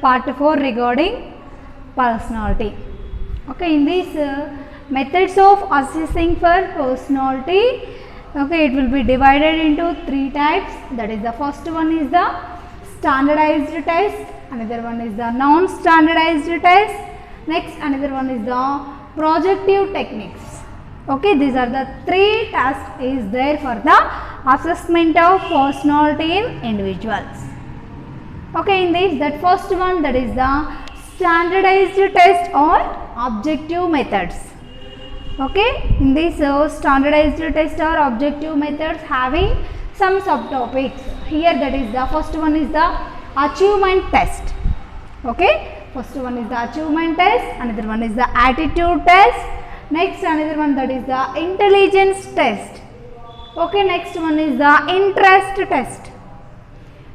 part 4 regarding personality. Okay, in these methods of assessing for personality, okay, it will be divided into 3 types. That is, the first one is the standardized test, another one is the non-standardized test, next another one is the projective techniques. Okay, these are the 3 tasks is there for the assessment of personality in individuals. Okay, in this, that first one, that is the standardized test or objective methods. Okay, in this standardized test or objective methods having some subtopics. Here, that is the first one is the achievement test. Okay, first one is the achievement test, another one is the attitude test, next another one, that is the intelligence test. Okay, next one is the interest test.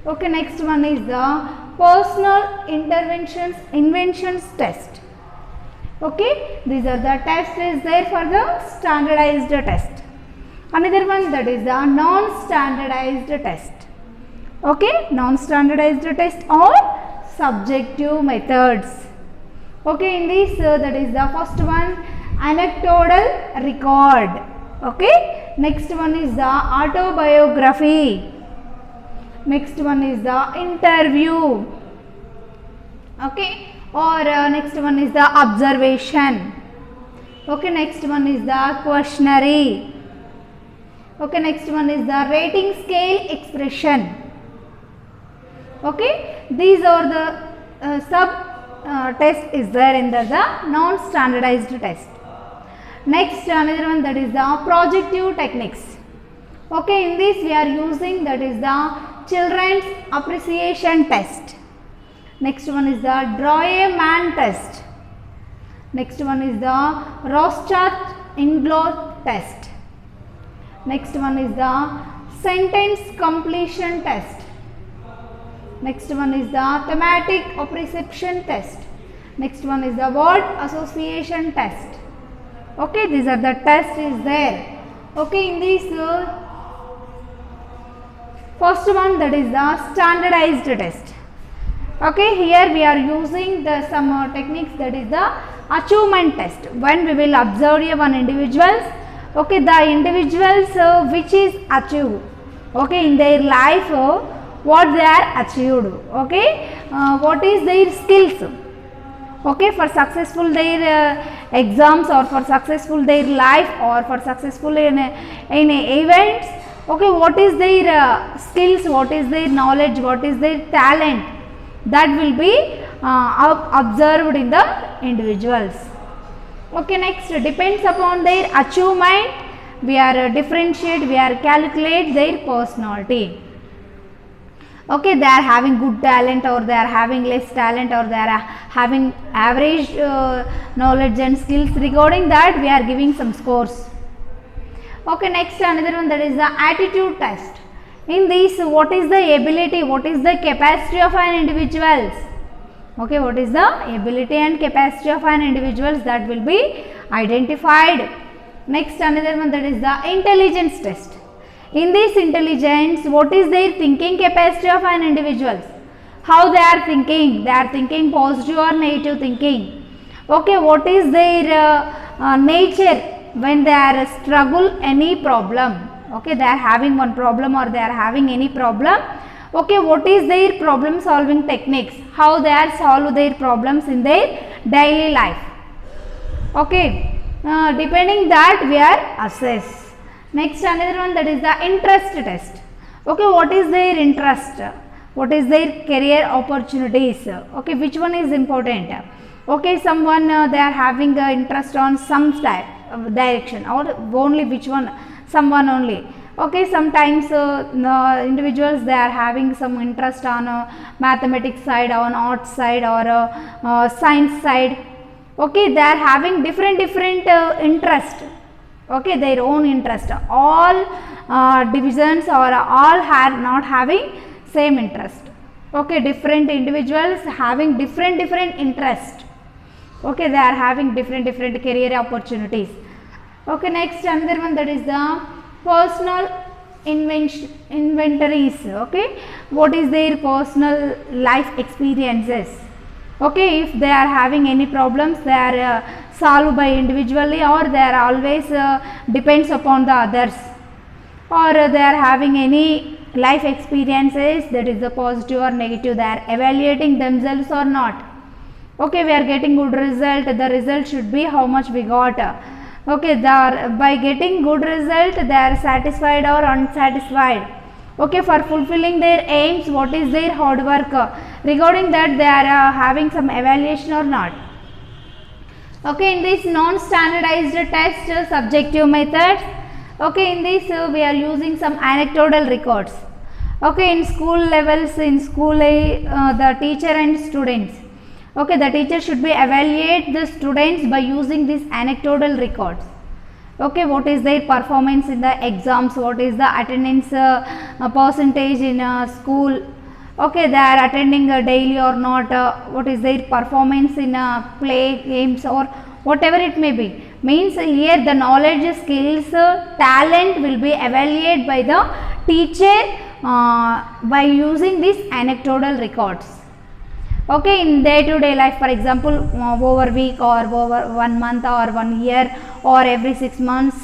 Okay, next one is the personal inventions test. Okay, these are the tests is there for the standardized test. Another one, that is the non-standardized test. Okay, non-standardized test or subjective methods. Okay, in this that is the first one, anecdotal record. Okay, next one is the autobiography, next one is the interview. Okay, or next one is the observation. Okay, next one is the questionnaire. Okay, next one is the rating scale expression. Okay, these are the sub test is there in the non-standardized test. Next another one, that is the projective techniques. Okay, in this we are using, that is the children's appreciation test. Next one is the draw a man test. Next one is the Rorschach-Ingold test. Next one is the sentence completion test. Next one is the thematic apperception test. Next one is the word association test. Okay, these are the tests is there. Okay, in this first one, that is the standardized test. Okay, here we are using the some techniques, that is the achievement test. When we will observe one individuals, okay, the individuals which is achieved, okay, in their life, what they are achieved, okay, what is their skills, okay, for successful their exams or for successful their life or for successful in events. Okay, what is their skills, what is their knowledge, what is their talent, that will be observed in the individuals. Okay, next, depends upon their achievement, we are differentiate, we are calculate their personality. Okay, they are having good talent or they are having less talent or they are having average knowledge and skills. Regarding that, we are giving some scores. Okay, next another one, that is the attitude test. In this, what is the ability, what is the capacity of an individuals? Okay, what is the ability and capacity of an individuals, that will be identified. Next another one, that is the intelligence test. In this intelligence, what is their thinking capacity of an individuals? How they are thinking positive or negative thinking. Okay, what is their nature when they are struggle any problem. Okay, they are having one problem or they are having any problem. Okay, what is their problem solving techniques? How they are solve their problems in their daily life. Okay, depending that we are assess. Next another one, that is the interest test. Okay, what is their interest? What is their career opportunities? Okay, which one is important? Okay, someone they are having interest on some type of direction, or only which one? Someone only. Okay, sometimes individuals they are having some interest on mathematics side, on arts side, or science side. Okay, they are having different interest. Okay, their own interest. All divisions or all are not having same interest. Okay, different individuals having different interest. Okay, they are having different career opportunities. Okay, next another one, that is the personal inventories. Okay, what is their personal life experiences? Okay, if they are having any problems, they are solved by individually, or they are always depends upon the others, or they are having any life experiences, that is the positive or negative, they are evaluating themselves or not. Okay, we are getting good result, the result should be how much we got. Okay, they are, by getting good result they are satisfied or unsatisfied. Okay, for fulfilling their aims, what is their hard work, regarding that they are having some evaluation or not. Okay, in this non-standardized test subjective methods, okay, in this we are using some anecdotal records. Okay, in school levels, in school the teacher and students, okay, the teacher should be evaluate the students by using these anecdotal records. Okay, what is their performance in the exams, what is the attendance percentage in school, okay, they are attending daily or not, what is their performance in play games or whatever it may be. Means here the knowledge, skills, talent will be evaluated by the teacher by using these anecdotal records. Okay, in day to day life, for example, over week or over 1 month or 1 year or every 6 months,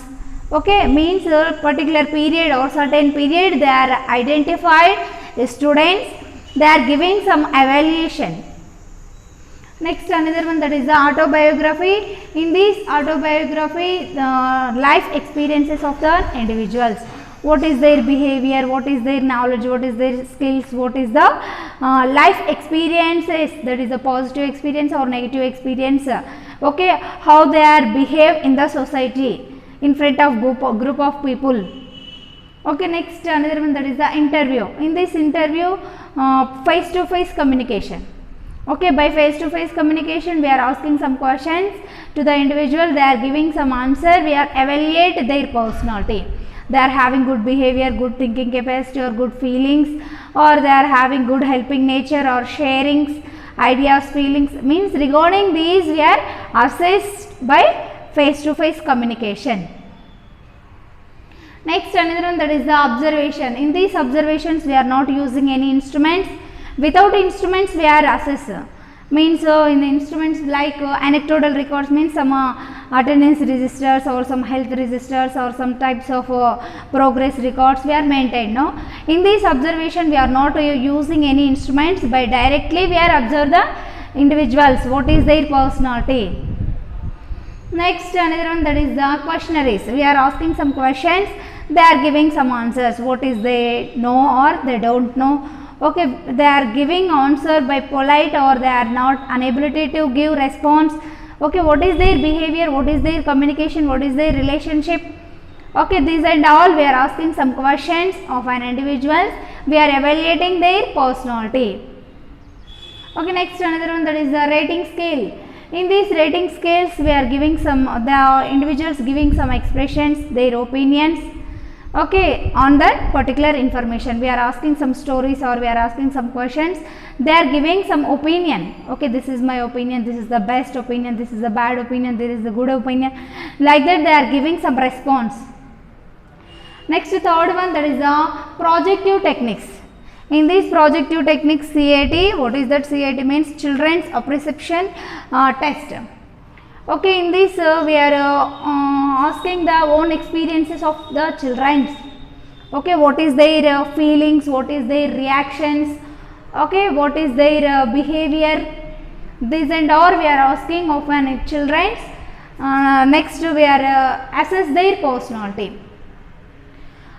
okay, means a particular period or certain period they are identified the students, they are giving some evaluation. Next, another one, that is the autobiography. In this autobiography, life experiences of the individuals, what is their behavior, what is their knowledge, what is their skills, what is the life experiences, that is a positive experience or negative experience, okay, how they are behave in the society in front of group of people. Okay, next, another one, that is the interview. In this interview, face to face communication. Okay, by face to face communication we are asking some questions to the individual, they are giving some answer, we are evaluate their personality, they are having good behavior, good thinking capacity or good feelings, or they are having good helping nature or sharings, ideas, feelings. Means regarding these we are assessed by face to face communication. Next, another one, that is the observation. In these observations we are not using any instruments, without instruments we are assess. Means in the instruments like anecdotal records, means some attendance registers or some health registers or some types of progress records we are maintained. No, in this observation we are not using any instruments, by directly we are observe the individuals, what is their personality. Next, another one, that is the questionnaires. We are asking some questions, they are giving some answers, what is they know or they don't know. Okay, they are giving answer by polite or they are not unability to give response. Okay, what is their behavior, what is their communication, what is their relationship. Okay, these and all we are asking some questions of an individual, we are evaluating their personality. Okay, next, another one, that is the rating scale. In these rating scales we are giving some, the individuals giving some expressions, their opinions, okay, on that particular information. We are asking some stories or we are asking some questions, they are giving some opinion. Okay, this is my opinion, this is the best opinion, this is the bad opinion, this is the good opinion, like that they are giving some response. Next, third one, that is the projective techniques. In these projective techniques, CAT, what is that? CAT means children's apperception test. Okay, in this we are asking the own experiences of the children. Okay, what is their feelings, what is their reactions, okay, what is their behavior, this and all we are asking of an children. Next, we are assess their personality.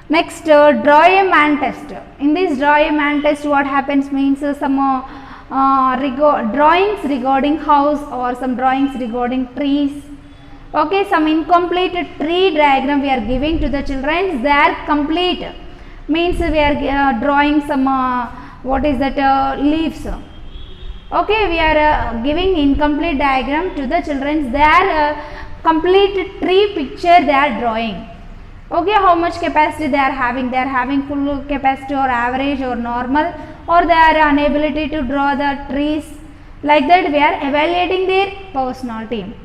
Next, draw a man test. In this draw a man test, what happens means some drawings regarding house or some drawings regarding trees. Okay, some incomplete tree diagram we are giving to the children, they are complete. Means we are drawing some what is that leaves. Okay, we are giving incomplete diagram to the children, they are complete tree picture they are drawing. Okay, how much capacity they are having full capacity or average or normal, or they are unability to draw the trees, like that we are evaluating their personality.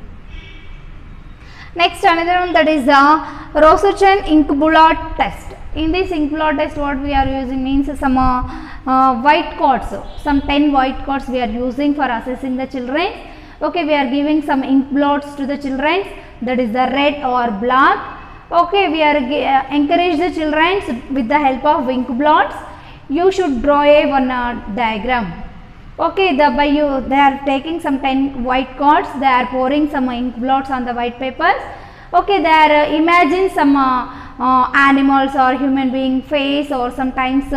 Next, another one, that is the Rosachan Inkbullet test. In this ink blot test, what we are using means some white cards, some 10 white cards we are using for assessing the children. Okay, we are giving some ink blots to the children, that is the red or black. Okay, we are encourage the children with the help of ink blots. You should draw a one diagram. Okay, they are taking some 10 white cards, they are pouring some ink blots on the white papers. Okay, they are imagine some animals or human being face, or sometimes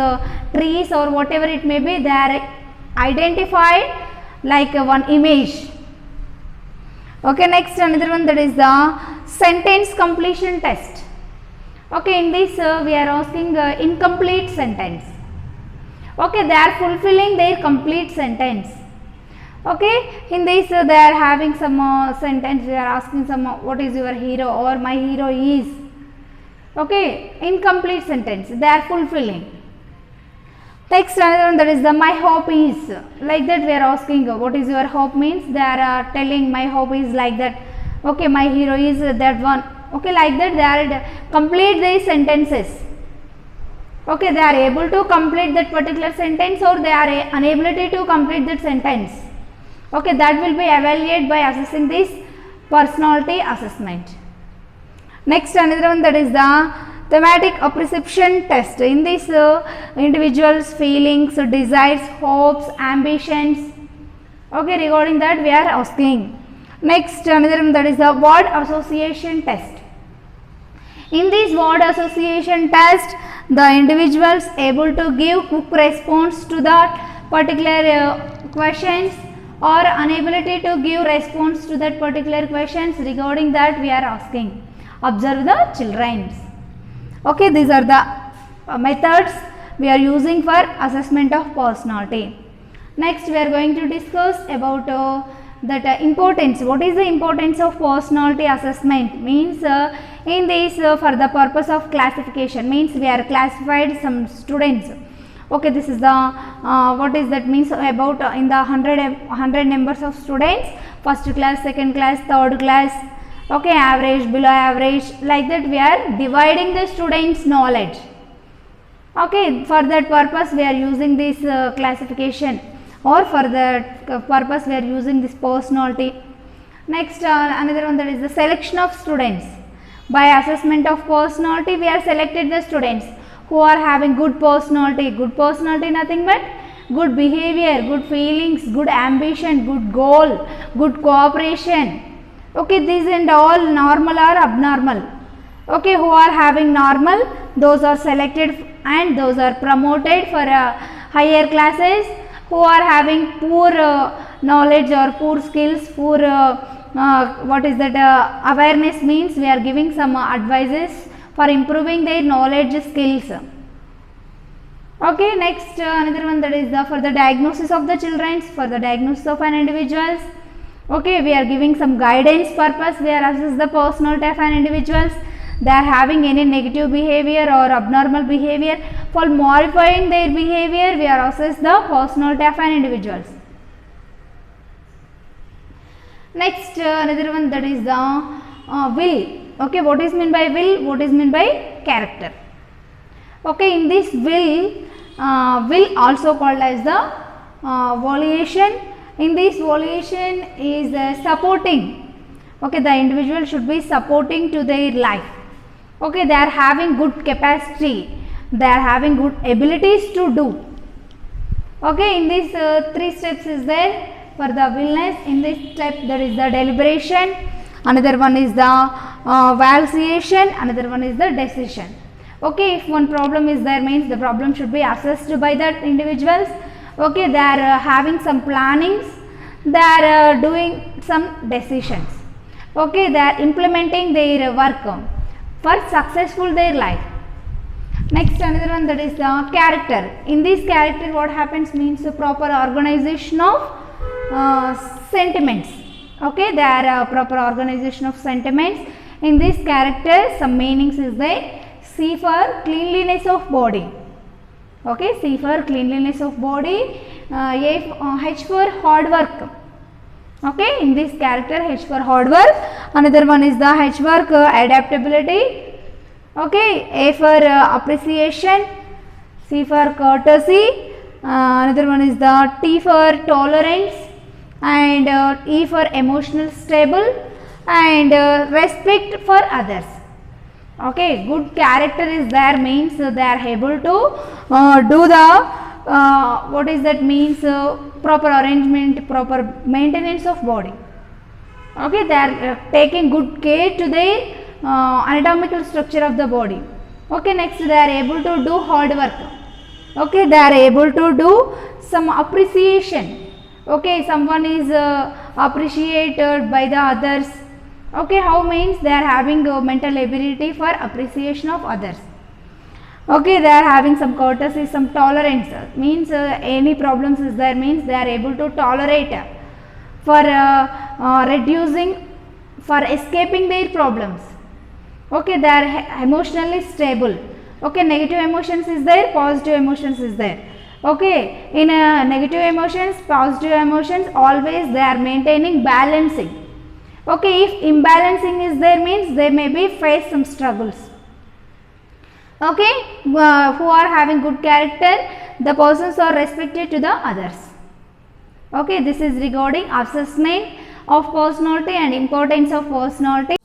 trees or whatever it may be, they are identified like one image. Okay, next another one, that is the sentence completion test. Okay, in this we are asking incomplete sentence. Okay, they are fulfilling their complete sentence. Okay, in this they are having some sentence, they are asking some what is your hero or my hero is. Okay, incomplete sentence, they are fulfilling. Next another one, that is the my hope is, like that we are asking what is your hope means, they are telling my hope is like that. Okay, my hero is that one. Okay, like that they are complete these sentences. Okay, they are able to complete that particular sentence, or they are unable to complete that sentence. Okay, that will be evaluated by assessing this personality assessment. Next another one, that is the thematic apperception test. In this individuals feelings, desires, hopes, ambitions. Okay, regarding that we are asking. Next another one, that is the word association test. In this word association test, the individuals able to give quick response to that particular questions, or inability to give response to that particular questions. Regarding that we are asking. Observe the children. Okay, these are the methods we are using for assessment of personality. Next we are going to discuss about that importance. What is the importance of personality assessment? Means in this for the purpose of classification, means we are classified some students. Okay, this is the what is that means about in the 100 numbers of students, first class, second class, third class. Okay, average, below average, like that we are dividing the students' knowledge. Okay, for that purpose we are using this classification, or for that purpose we are using this personality. Next another one, that is the selection of students. By assessment of personality we are selected the students who are having good personality. Good personality nothing but good behavior, good feelings, good ambition, good goal, good cooperation. Okay, these and all normal or abnormal. Okay, who are having normal, those are selected and those are promoted for higher classes. Who are having poor knowledge or poor skills, poor what is that awareness, means we are giving some advices for improving their knowledge skills. Okay, next another one, that is the for the diagnosis of the children, for the diagnosis of an individuals. Okay, we are giving some guidance purpose, we are assess the personality of an individuals. They are having any negative behavior or abnormal behavior. For modifying their behavior we are assess the personality of an individuals. Next another one, that is the will. Okay, what is meant by will, what is meant by character. Okay, in this will also called as the volition. In this volition is supporting. Okay, the individual should be supporting to their life. Okay, they are having good capacity, they are having good abilities to do. Okay, in this 3 steps is there for the willness. In this step there is the deliberation, another one is the visualization, another one is the decision. Okay, if one problem is there, means the problem should be assessed by the individuals. Okay, they are having some plannings, they are doing some decisions. Okay, they are implementing their work for successful their life. Next another one, that is the character. In this character what happens means the proper organization of sentiments. Okay, they are a proper organization of sentiments. In this character some meanings is there. C for cleanliness of body. Okay, C for cleanliness of body, H for hard work. Okay, in this character H for hard work, another one is the H work adaptability. Okay, A for appreciation, C for courtesy, another one is the T for tolerance, and E for emotional stable, and respect for others. Okay, good character is there means they are able to do the what is that means proper arrangement, proper maintenance of body. Okay, they are taking good care to the anatomical structure of the body. Okay, next they are able to do hard work. Okay, they are able to do some appreciation. Okay, someone is appreciated by the others. Okay, how means they are having a mental ability for appreciation of others. Okay, they are having some courtesy, some tolerance, means any problems is there means they are able to tolerate for reducing, for escaping their problems. Okay, they are emotionally stable. Okay, negative emotions is there, positive emotions is there. Okay, in negative emotions, positive emotions, always they are maintaining balancing. Okay, if imbalancing is there means they may be face some struggles. Okay, who are having good character, the persons are respected to the others. Okay, this is regarding assessment of personality and importance of personality.